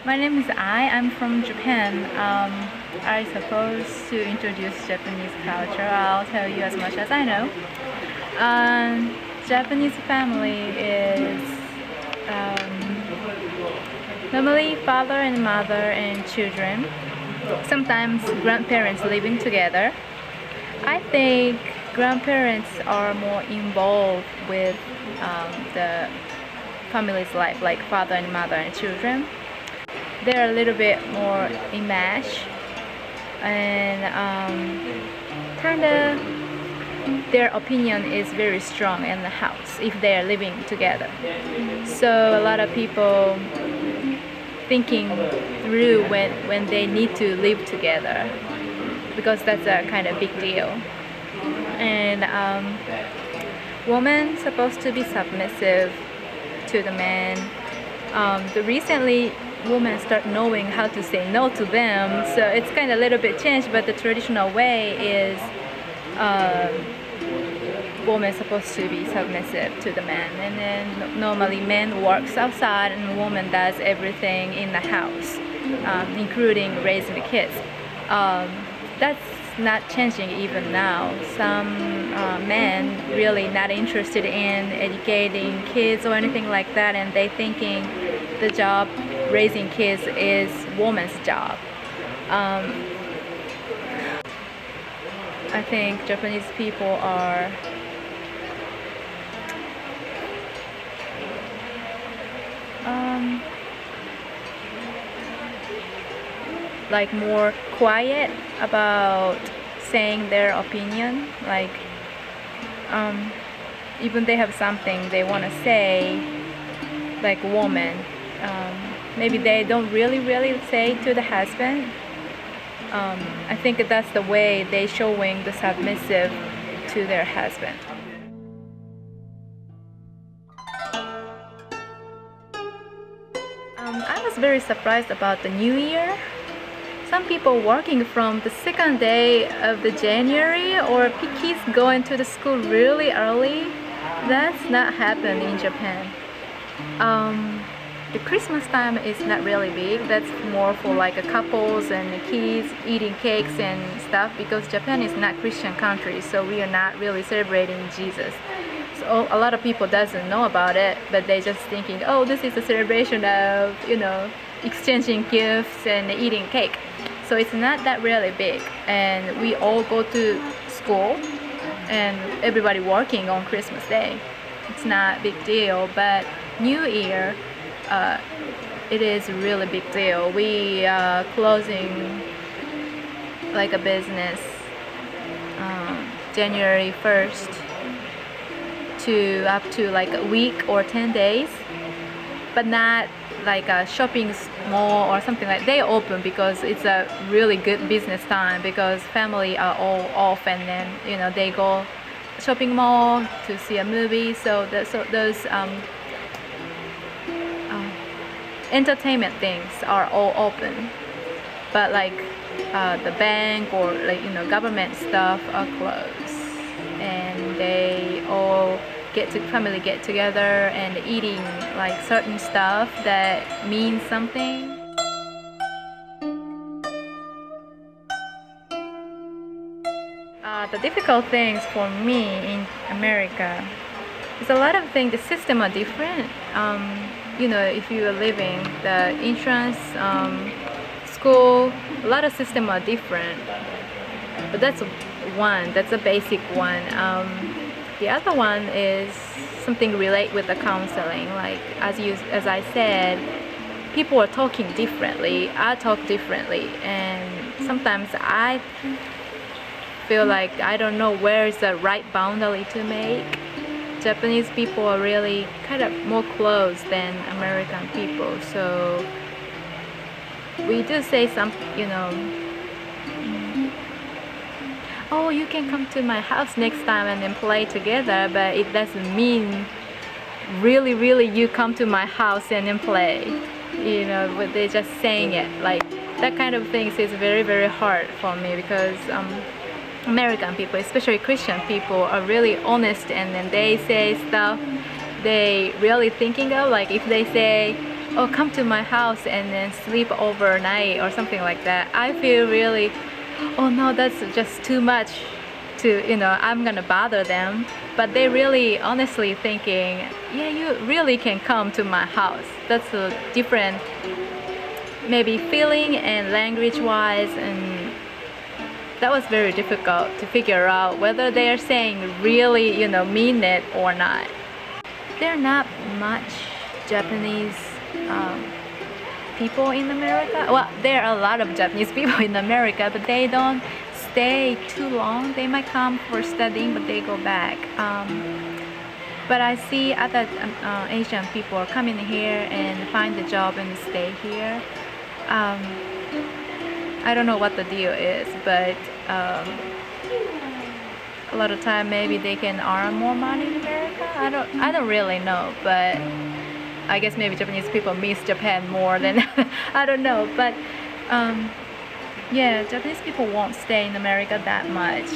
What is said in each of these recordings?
My name is I'm from Japan. I suppose to introduce Japanese culture, I'll tell you as much as I know. Japanese family is normally father and mother and children, sometimes grandparents living together. I think grandparents are more involved with the family's life, like father and mother and children. They're a little bit more enmeshed, and kind of their opinion is very strong in the house if they're living together. So a lot of people thinking through when they need to live together, because that's a kind of big deal. And woman supposed to be submissive to the man. Recently women start knowing how to say no to them, so it's kind of a little bit changed, but the traditional way is woman supposed to be submissive to the man, and then normally man works outside and woman does everything in the house, including raising the kids. That's not changing even now. Some men really not interested in educating kids or anything like that, and they thinking the job raising kids is woman's job. I think Japanese people are like more quiet about saying their opinion. Like even they have something they want to say, like woman, maybe they don't really say to the husband. I think that's the way they showing the submissive to their husband. I was very surprised about the New Year. Some people working from the second day of the January, or kids going to the school really early. That's not happened in Japan. The Christmas time is not really big. That's more for like a couples and the kids eating cakes and stuff, because Japan is not Christian country, so we are not really celebrating Jesus. So a lot of people doesn't know about it, but they just thinking, oh, this is a celebration of, you know, exchanging gifts and eating cake. So it's not that really big, and we all go to school and everybody working on Christmas Day. It's not a big deal, but New Year, it is a really big deal. We are closing like a business January 1st to up to like a week or 10 days, but not like a shopping mall or something like. They open because it's a really good business time, because family are all off, and then, you know, they go shopping mall to see a movie. So those entertainment things are all open, but like the bank or, like, you know, government stuff are closed, and they all family get together and eating like certain stuff that means something. The difficult things for me in America is a lot of things. The system are different. You know, if you are living the insurance, school, a lot of system are different, but that's a basic one. The other one is something relate with the counseling. Like as I said, people are talking differently. I talk differently, and sometimes I feel like I don't know where is the right boundary to make. Japanese people are really kind of more close than American people, so we do say some, you know, oh, you can come to my house next time and then play together, but it doesn't mean really you come to my house and then play, you know. But they're just saying it. Like that kind of things is very hard for me, because American people, especially Christian people, are really honest, and then they say stuff they really thinking of. Like if they say, oh, come to my house and then sleep overnight or something like that, I feel really, oh no, that's just too much to, I'm gonna bother them. But they really honestly thinking, yeah, you really can come to my house. That's a different maybe feeling and language wise, and that was very difficult to figure out whether they are saying really, mean it or not. There are not much Japanese people in America. Well, there are a lot of Japanese people in America, but they don't stay too long. They might come for studying, but they go back. But I see other Asian people coming here and find a job and stay here. I don't know what the deal is, but a lot of time maybe they can earn more money in America. I don't really know, but I guess maybe Japanese people miss Japan more than I don't know. But yeah, Japanese people won't stay in America that much.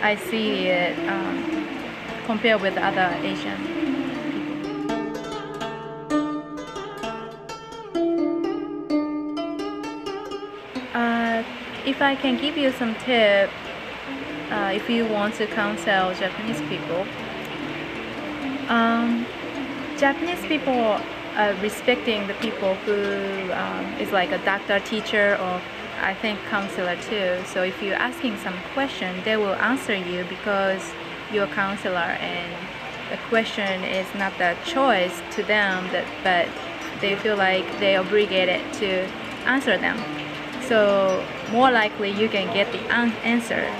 I see it compared with other Asian people. If I can give you some tips, if you want to counsel Japanese people, Japanese people are respecting the people who is like a doctor, teacher, or I think counselor too. So if you're asking some question, they will answer you because you're a counselor, and the question is not the choice to them, but they feel like they are obligated to answer them. So more likely you can get the answer.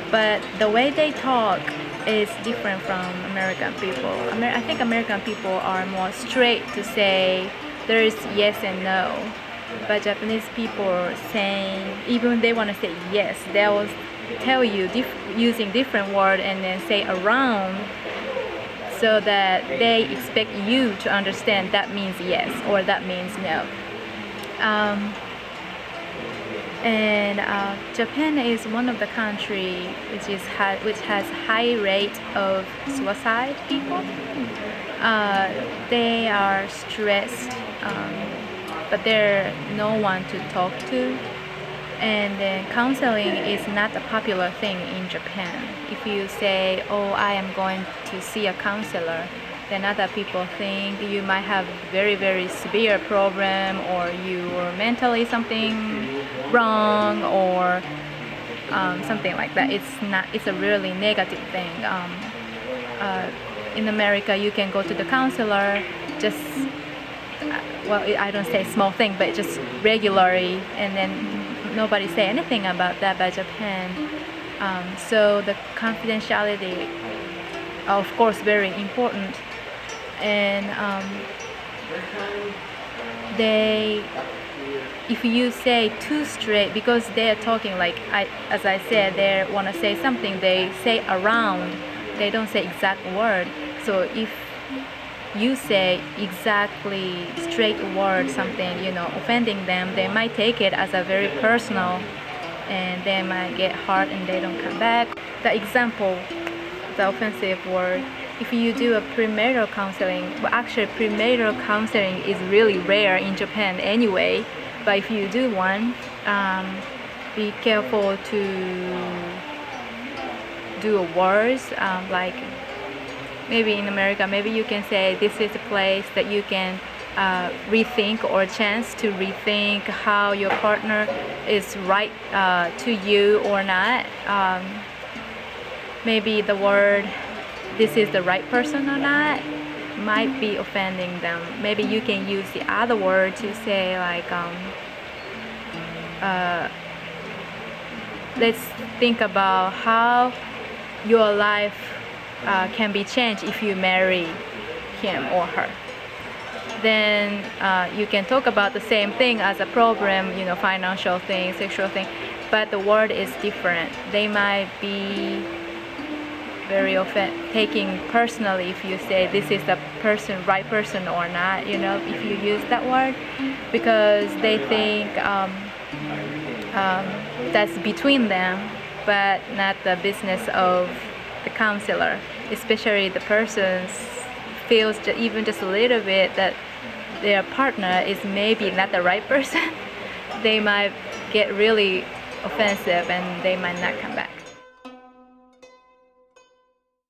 But the way they talk is different from American people. I think American people are more straight to say there is yes and no. But Japanese people are saying, even they want to say yes, they will tell you using different word and then say around, so that they expect you to understand that means yes or that means no. Japan is one of the country which has high rate of suicide people. They are stressed, but there's no one to talk to. And then counseling is not a popular thing in Japan. If you say, oh, I am going to see a counselor, then other people think you might have very, very severe problem, or you are mentally something wrong, or something like that. It's a really negative thing. In America, you can go to the counselor just, well, I don't say small thing, but just regularly, and then nobody say anything about that. By Japan, so the confidentiality, of course, very important. And if you say too straight, because they're talking like, as I said, they want to say something, they say around, they don't say exact word. So if you say exactly straight word, something, offending them, they might take it as a very personal, and they might get hurt and they don't come back. The example, the offensive word, if you do a premarital counseling, well, actually premarital counseling is really rare in Japan anyway, but if you do one, be careful to do words, like maybe in America, maybe you can say this is a place that you can rethink, or a chance to rethink how your partner is right to you or not. Maybe the word, this is the right person or not, might be offending them. Maybe you can use the other word to say like, let's think about how your life can be changed if you marry him or her. Then you can talk about the same thing as a problem, financial thing, sexual thing, but the word is different. They might be very often taking personally if you say this is the right person or not, if you use that word, because they think that's between them, but not the business of the counselor. Especially the person feels even just a little bit that their partner is maybe not the right person, they might get really offensive and they might not come back.